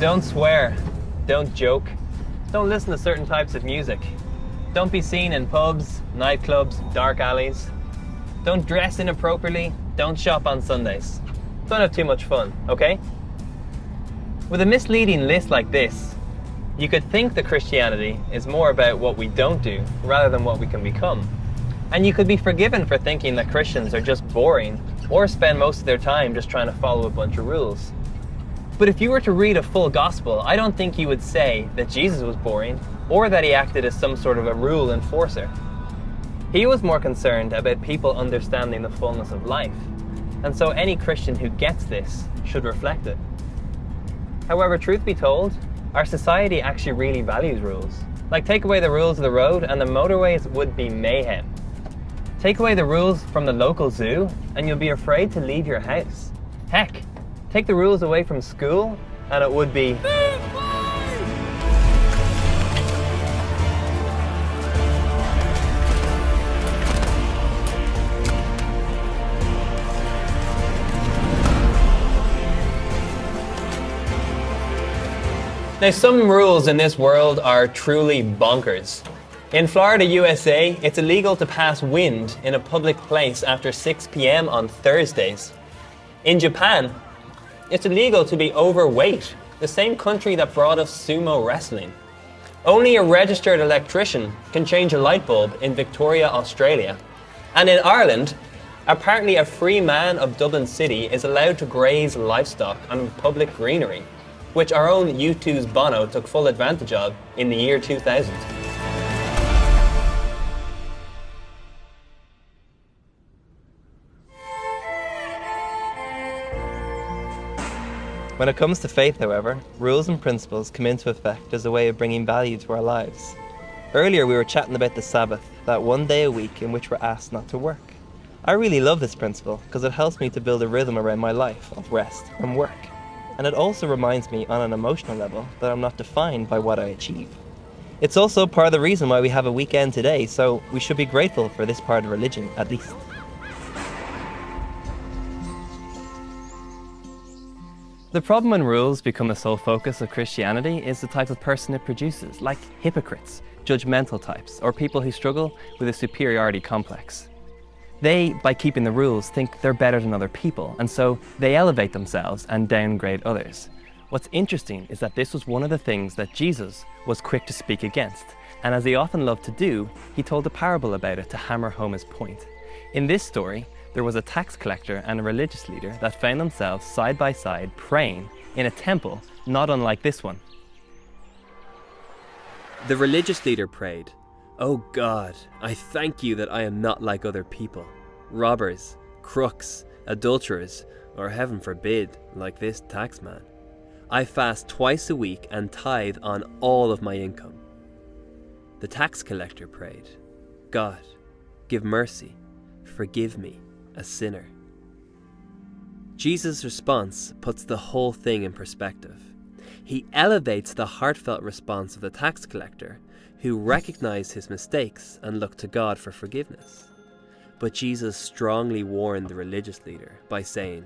Don't swear. Don't joke. Don't listen to certain types of music. Don't be seen in pubs, nightclubs, dark alleys. Don't dress inappropriately. Don't shop on Sundays. Don't have too much fun, okay? With a misleading list like this, you could think that Christianity is more about what we don't do rather than what we can become. And you could be forgiven for thinking that Christians are just boring or spend most of their time just trying to follow a bunch of rules. But if you were to read a full gospel, I don't think you would say that Jesus was boring or that he acted as some sort of a rule enforcer. He was more concerned about people understanding the fullness of life, and so any Christian who gets this should reflect it. However, truth be told, our society actually really values rules. Like, take away the rules of the road and the motorways would be mayhem. Take away the rules from the local zoo and you'll be afraid to leave your house. Heck, take the rules away from school and it would be Now, some rules in this world are truly bonkers. In Florida, USA, it's illegal to pass wind in a public place after 6 p.m. on Thursdays. In Japan, it's illegal to be overweight, the same country that brought us sumo wrestling. Only a registered electrician can change a light bulb in Victoria, Australia. And in Ireland, apparently a free man of Dublin City is allowed to graze livestock on public greenery, which our own U2's Bono took full advantage of in the year 2000. When it comes to faith, however, rules and principles come into effect as a way of bringing value to our lives. Earlier we were chatting about the Sabbath, that one day a week in which we're asked not to work. I really love this principle because it helps me to build a rhythm around my life of rest and work. And it also reminds me on an emotional level that I'm not defined by what I achieve. It's also part of the reason why we have a weekend today, so we should be grateful for this part of religion, at least. The problem when rules become the sole focus of Christianity is the type of person it produces, like hypocrites, judgmental types, or people who struggle with a superiority complex. They, by keeping the rules, think they're better than other people, and so they elevate themselves and downgrade others. What's interesting is that this was one of the things that Jesus was quick to speak against, and as he often loved to do, he told a parable about it to hammer home his point. In this story, there was a tax collector and a religious leader that found themselves side by side praying in a temple not unlike this one. The religious leader prayed, "Oh God, I thank you that I am not like other people, robbers, crooks, adulterers, or heaven forbid, like this taxman. I fast twice a week and tithe on all of my income." The tax collector prayed, "God, give mercy, forgive me, a sinner." Jesus' response puts the whole thing in perspective. He elevates the heartfelt response of the tax collector, who recognized his mistakes and looked to God for forgiveness. But Jesus strongly warned the religious leader by saying,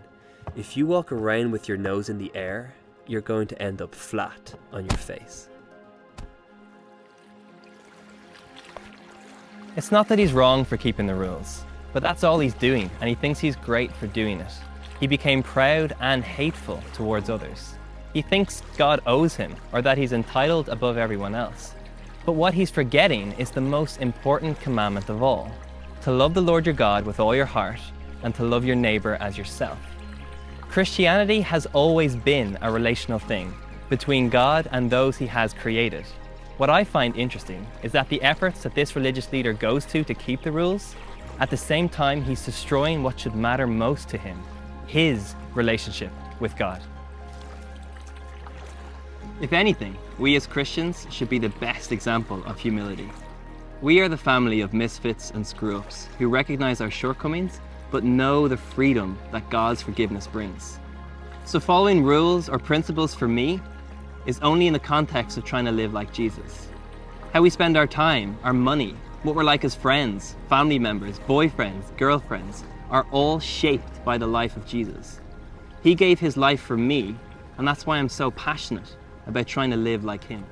"If you walk around with your nose in the air, you're going to end up flat on your face." It's not that he's wrong for keeping the rules, but that's all he's doing, and he thinks he's great for doing it. He became proud and hateful towards others. He thinks God owes him, or that he's entitled above everyone else. But what he's forgetting is the most important commandment of all, to love the Lord your God with all your heart and to love your neighbor as yourself. Christianity has always been a relational thing between God and those he has created. What I find interesting is that the efforts that this religious leader goes to keep the rules, at the same time he's destroying what should matter most to him, his relationship with God. If anything, we as Christians should be the best example of humility. We are the family of misfits and screw-ups who recognize our shortcomings but know the freedom that God's forgiveness brings. So following rules or principles for me is only in the context of trying to live like Jesus. How we spend our time, our money, what we're like as friends, family members, boyfriends, girlfriends, are all shaped by the life of Jesus. He gave his life for me, and that's why I'm so passionate about trying to live like him.